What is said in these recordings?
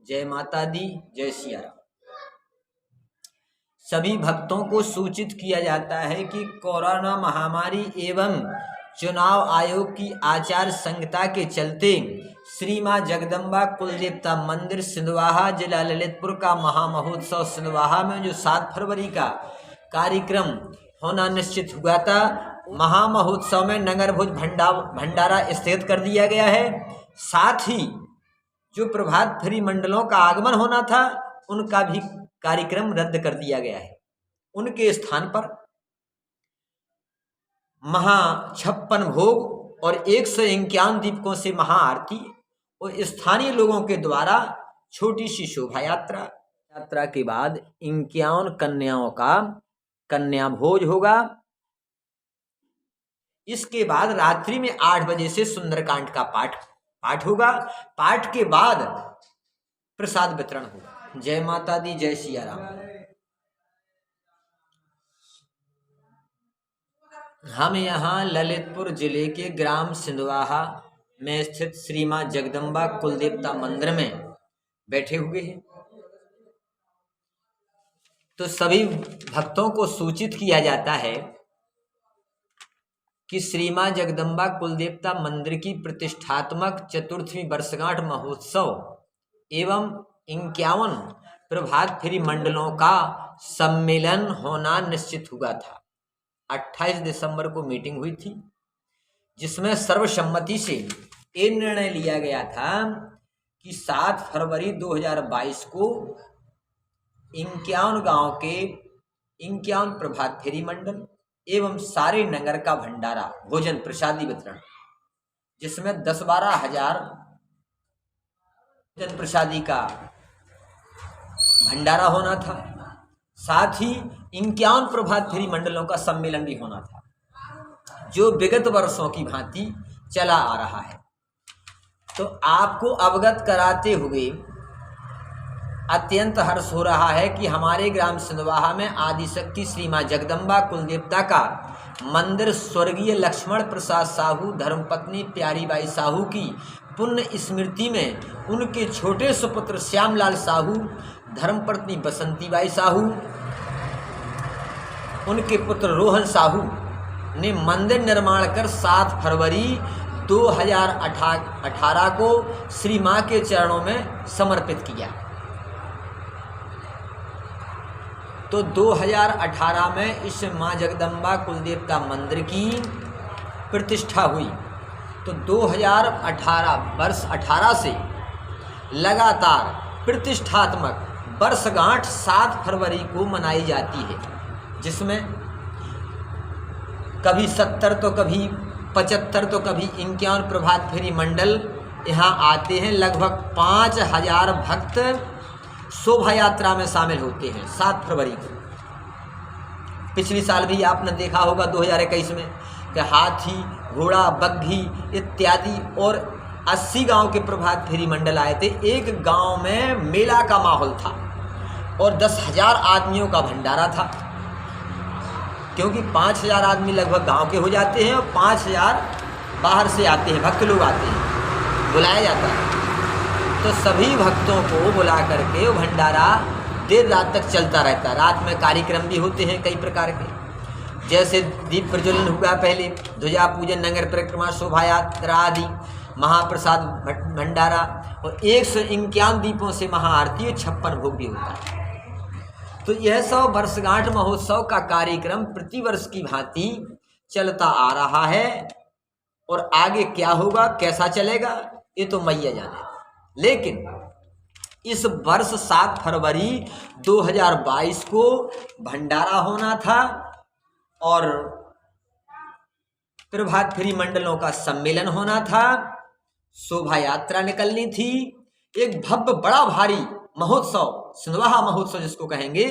जय माता दी, जय सिया राम। सभी भक्तों को सूचित किया जाता है कि कोरोना महामारी एवं चुनाव आयोग की आचार संहिता के चलते श्री मां जगदम्बा कुलदेवता मंदिर सिंधवाहा जिला ललितपुर का महामहोत्सव सिंधवाहा में जो 7 फरवरी का कार्यक्रम होना निश्चित हुआ था, महामहोत्सव में नगर भोज भंडारा स्थित कर दिया गया है। साथ ही जो प्रभात फेरी मंडलों का आगमन होना था उनका भी कार्यक्रम रद्द कर दिया गया है। उनके स्थान पर महा 56 भोग और 151 दीपकों से महाआरती और स्थानीय लोगों के द्वारा छोटी सी शोभा यात्रा के बाद 51 कन्याओं का कन्या भोज होगा। इसके बाद रात्रि में 8 बजे से सुंदरकांड का पाठ होगा। पाठ के बाद प्रसाद वितरण होगा। जय माता दी, जय सिया राम। हम यहाँ ललितपुर जिले के ग्राम सिंधवाहा में स्थित श्री मां जगदम्बा कुलदेवता मंदिर में बैठे हुए हैं। तो सभी भक्तों को सूचित किया जाता है कि श्री मां जगदम्बा कुलदेवता मंदिर की प्रतिष्ठात्मक चतुर्थी वर्षगांठ महोत्सव एवं 51 प्रभात फेरी मंडलों का सम्मेलन होना निश्चित हुआ था। 28 दिसंबर को मीटिंग हुई थी, जिसमें सर्वसम्मति से ये निर्णय लिया गया था कि 7 फरवरी 2022 को 51 गांव के 51 प्रभात फेरी मंडल एवं सारे नगर का भंडारा भोजन प्रसादी वितरण, जिसमें 10-12 हजार भोजन प्रसादी का भंडारा होना था। साथ ही 51 प्रभात फेरी मंडलों का सम्मेलन भी होना था, जो विगत वर्षों की भांति चला आ रहा है। तो आपको अवगत कराते हुए अत्यंत हर्ष हो रहा है कि हमारे ग्राम सिंधवाहा में आदिशक्ति श्री मां जगदम्बा कुलदेवता का मंदिर स्वर्गीय लक्ष्मण प्रसाद साहू धर्मपत्नी प्यारी बाई साहू की पुण्य स्मृति में उनके छोटे सुपुत्र श्यामलाल साहू, धर्मपत्नी बसंती बाई साहू, उनके पुत्र रोहन साहू ने मंदिर निर्माण कर 7 फरवरी 2018 को श्री मां के चरणों में समर्पित किया। तो 2018 में इस मां जगदम्बा कुलदेवता मंदिर की प्रतिष्ठा हुई। तो 2018 वर्ष 18 से लगातार प्रतिष्ठात्मक वर्षगांठ 7 फरवरी को मनाई जाती है, जिसमें कभी 70 तो कभी 75 तो कभी 51 प्रभात फेरी मंडल यहाँ आते हैं। लगभग 5000 भक्त शोभा यात्रा में शामिल होते हैं 7 फरवरी को। पिछली साल भी आपने देखा होगा 2021 में कि हाथी, घोड़ा, बग्घी इत्यादि और 80 गांव के प्रभात फेरी मंडल आए थे। एक गांव में मेला का माहौल था और 10,000 आदमियों का भंडारा था, क्योंकि 5000 आदमी लगभग गांव के हो जाते हैं और 5000 बाहर से आते हैं, भक्त लोग आते हैं, बुलाया जाता है। तो सभी भक्तों को बुला करके वो भंडारा देर रात तक चलता रहता है। रात में कार्यक्रम भी होते हैं कई प्रकार के, जैसे दीप प्रज्वलन हुआ, पहले ध्वजा पूजन, नगर परिक्रमा, शोभा यात्रा आदि, महाप्रसाद भंडारा और 151 दीपों से महाआरती और 56 भोग भी होता है। तो यह सब वर्षगांठ महोत्सव का कार्यक्रम प्रतिवर्ष की भांति चलता आ रहा है और आगे क्या होगा, कैसा चलेगा, ये तो मैया जाने। लेकिन इस वर्ष 7 फरवरी 2022 को भंडारा होना था और प्रभात फेरी मंडलों का सम्मेलन होना था, शोभा यात्रा निकलनी थी, एक भव्य बड़ा भारी महोत्सव, सिंधवाहा महोत्सव जिसको कहेंगे,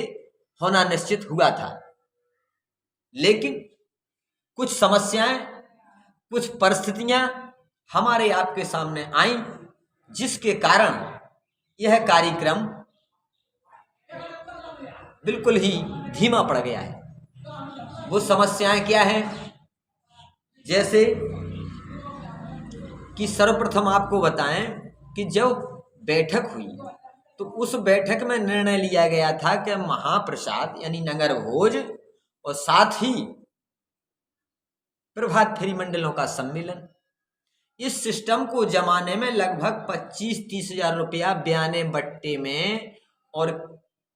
होना निश्चित हुआ था। लेकिन कुछ समस्याएं, कुछ परिस्थितियां हमारे आपके सामने आई, जिसके कारण यह कार्यक्रम बिल्कुल ही धीमा पड़ गया है। वो समस्याएं क्या हैं? जैसे कि सर्वप्रथम आपको बताएं कि जब बैठक हुई तो उस बैठक में निर्णय लिया गया था कि महाप्रसाद यानी नगर भोज और साथ ही प्रभात फेरी मंडलों का सम्मेलन, इस सिस्टम को जमाने में लगभग 25-30 हजार रुपया बयाने बट्टे में और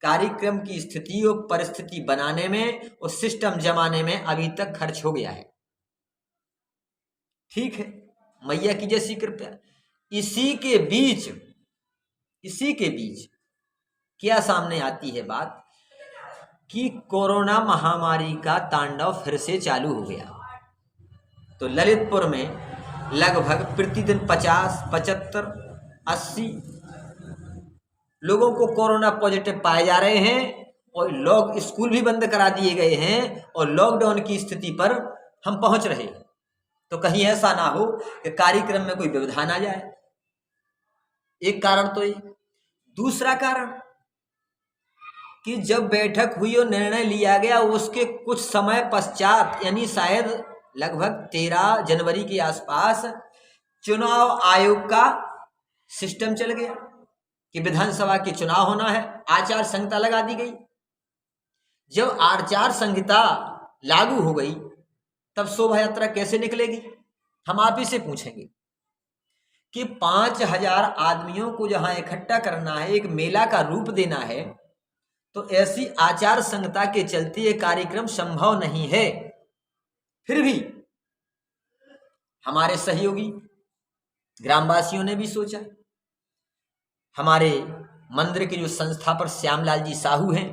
कार्यक्रम की स्थिति और परिस्थिति बनाने में और सिस्टम जमाने में अभी तक खर्च हो गया है। ठीक है, मैया की जैसी कृपया। इसी के बीच क्या सामने आती है बात कि कोरोना महामारी का तांडव फिर से चालू हो गया। तो ललितपुर में लगभग प्रतिदिन 50, 75, 80 लोगों को कोरोना पॉजिटिव पाए जा रहे हैं और स्कूल भी बंद करा दिए गए हैं और लॉकडाउन की स्थिति पर हम पहुंच रहे हैं। तो कहीं ऐसा ना हो कि कार्यक्रम में कोई व्यवधान आ जाए। एक कारण तो ये। दूसरा कारण कि जब बैठक हुई और निर्णय लिया गया उसके कुछ समय पश्चात यानी शायद लगभग 13 जनवरी के आसपास चुनाव आयोग का सिस्टम चल गया कि विधानसभा के चुनाव होना है। आचार संहिता लगा दी गई। जब आचार संहिता लागू हो गई तब शोभा यात्रा कैसे निकलेगी? हम आप ही से पूछेंगे कि 5000 आदमियों को जहां इकट्ठा करना है, एक मेला का रूप देना है, तो ऐसी आचार संहिता के चलते ये कार्यक्रम संभव नहीं है। फिर भी हमारे सहयोगी ग्रामवासियों ने भी सोचा। हमारे मंदिर के जो संस्थापक श्यामलाल जी साहू हैं,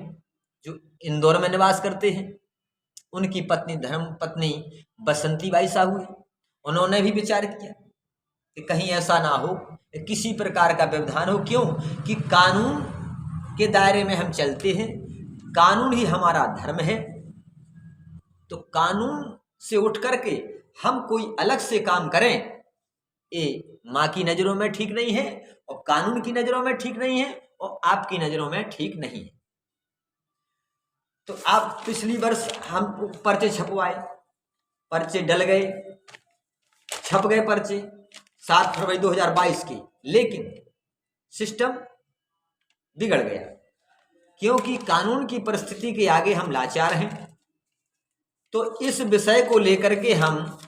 जो इंदौर में निवास करते हैं, उनकी पत्नी धर्मपत्नी बसंतीबाई साहू है, उन्होंने भी विचार किया कि कहीं ऐसा ना हो कि किसी प्रकार का व्यवधान हो। क्यों कि कानून के दायरे में हम चलते हैं, कानून ही हमारा धर्म है। तो कानून से उठ करके हम कोई अलग से काम करें, ये माँ की नज़रों में ठीक नहीं है और कानून की नज़रों में ठीक नहीं है और आपकी नज़रों में ठीक नहीं है। तो आप पिछली वर्ष हम पर्चे छपवाए, पर्चे डल गए, छप गए पर्चे 7 फरवरी 2022 के, लेकिन सिस्टम बिगड़ गया क्योंकि कानून की परिस्थिति के आगे हम लाचार हैं। तो इस विषय को लेकर के हम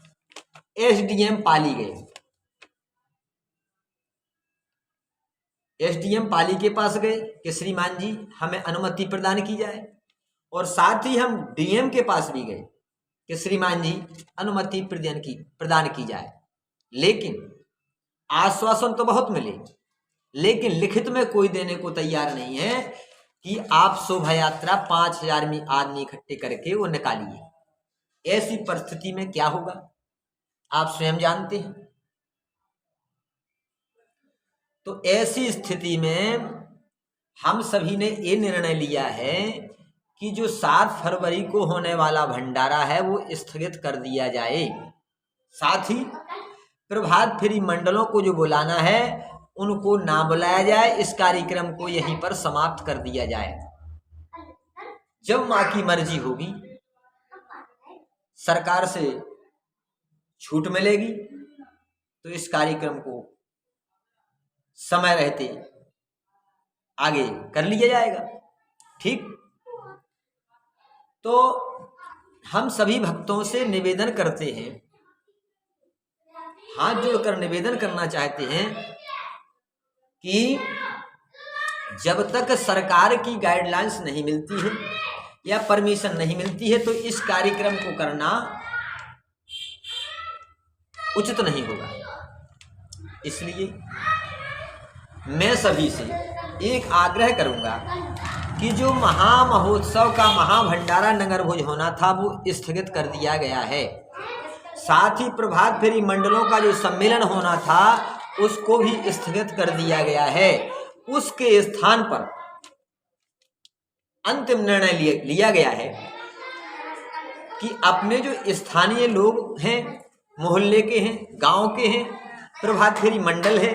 एसडीएम पाली गए। एसडीएम पाली के पास गए कि श्रीमान जी हमें अनुमति प्रदान की जाए, और साथ ही हम डीएम के पास भी गए कि श्रीमान जी अनुमति प्रदान की जाए। लेकिन आश्वासन तो बहुत मिले, लेकिन लिखित में कोई देने को तैयार नहीं है कि आप शोभा यात्रा 5000 आदमी इकट्ठे करके वो निकालिए। ऐसी परिस्थिति में क्या होगा आप स्वयं जानते हैं। तो ऐसी स्थिति में हम सभी ने ये निर्णय लिया है कि जो 7 फरवरी को होने वाला भंडारा है वो स्थगित कर दिया जाए। साथ ही प्रभात फेरी मंडलों को जो बुलाना है उनको ना बुलाया जाए, इस कार्यक्रम को यहीं पर समाप्त कर दिया जाए। जब माँ की मर्जी होगी, सरकार से छूट मिलेगी, तो इस कार्यक्रम को समय रहते आगे कर लिया जाएगा। ठीक, तो हम सभी भक्तों से निवेदन करते हैं, हाथ जोड़कर निवेदन करना चाहते हैं कि जब तक सरकार की गाइडलाइंस नहीं मिलती है या परमिशन नहीं मिलती है तो इस कार्यक्रम को करना उचित नहीं होगा। इसलिए मैं सभी से एक आग्रह करूंगा कि जो महामहोत्सव का महाभंडारा नगर भोज होना था वो स्थगित कर दिया गया है। साथ ही प्रभात फेरी मंडलों का जो सम्मेलन होना था उसको भी स्थगित कर दिया गया है। उसके स्थान पर अंतिम निर्णय लिया गया है कि अपने जो स्थानीय लोग हैं, मोहल्ले के हैं, गांव के हैं, प्रभात फेरी मंडल है,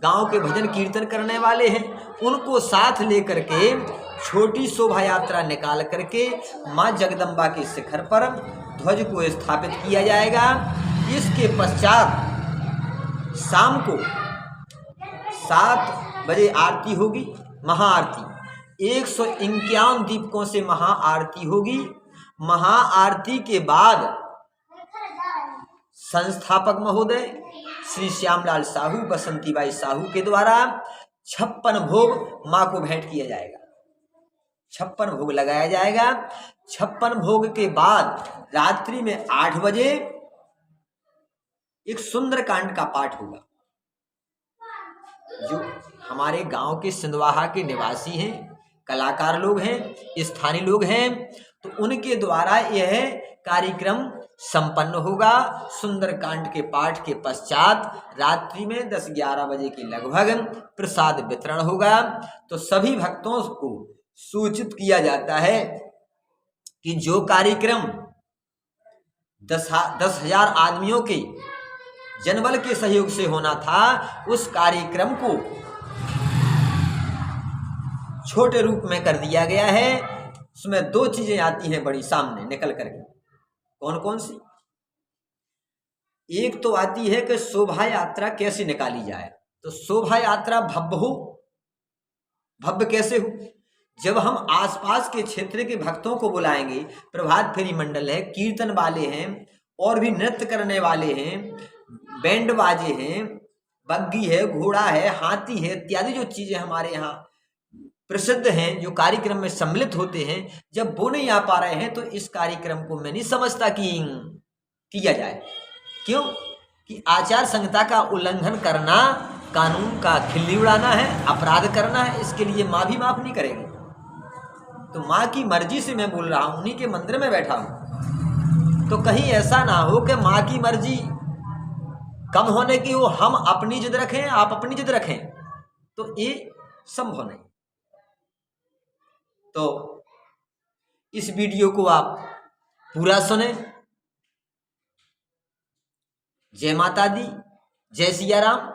गांव के भजन कीर्तन करने वाले हैं, उनको साथ लेकर के छोटी शोभा यात्रा निकाल करके माँ जगदम्बा के शिखर पर ध्वज को स्थापित किया जाएगा। इसके पश्चात शाम को 7 बजे आरती होगी, महाआरती। 151 दीपकों से महाआरती होगी। महाआरती के बाद संस्थापक महोदय श्री श्यामलाल साहू, बसंतीबाई साहू के द्वारा 56 भोग माँ को भेंट किया जाएगा। 56 भोग लगाया जाएगा। 56 भोग के बाद रात्रि में 8 बजे एक सुंदरकांड का पाठ होगा। जो हमारे गांव के सिंधवाहा के निवासी हैं, कलाकार लोग हैं, स्थानीय लोग हैं, तो उनके द्वारा यह कार्यक्रम संपन्न होगा। सुंदरकांड के पाठ के पश्चात रात्रि में 10-11 बजे के लगभग प्रसाद वितरण होगा। तो सभी भक्तों को सूचित किया जाता है कि जो कार्यक्रम 10,000 आदमियों के जनबल के सहयोग से होना था, उस कार्यक्रम को छोटे रूप में कर दिया गया है। उसमें 2 चीजें आती हैं बड़ी सामने निकल करके। कौन कौन सी? एक तो आती है कि शोभा यात्रा कैसे निकाली जाए। तो शोभा यात्रा भव्य हो। भव्य कैसे हो? जब हम आसपास के क्षेत्र के भक्तों को बुलाएंगे, प्रभात फेरी मंडल है, कीर्तन वाले हैं, और भी नृत्य करने वाले हैं, बैंड बाजे हैं, बग्गी है, घोड़ा है, हाथी है, इत्यादि जो चीजें हमारे यहाँ प्रसिद्ध हैं, जो कार्यक्रम में सम्मिलित होते हैं, जब वो नहीं आ पा रहे हैं तो इस कार्यक्रम को मैं नहीं समझता कि किया जाए। क्यों? कि आचार संहिता का उल्लंघन करना, कानून का खिल्ली उड़ाना है, अपराध करना है। इसके लिए माँ भी माफ नहीं करेगी। तो माँ की मर्जी से मैं बोल रहा हूँ, उन्हीं के मंदिर में बैठा हूँ। तो कहीं ऐसा ना हो कि माँ की मर्जी कम होने की हो, हम अपनी जिद रखें, आप अपनी जिद रखें, तो ये संभव नहीं। तो इस वीडियो को आप पूरा सुने। जय माता दी, जय सिया राम।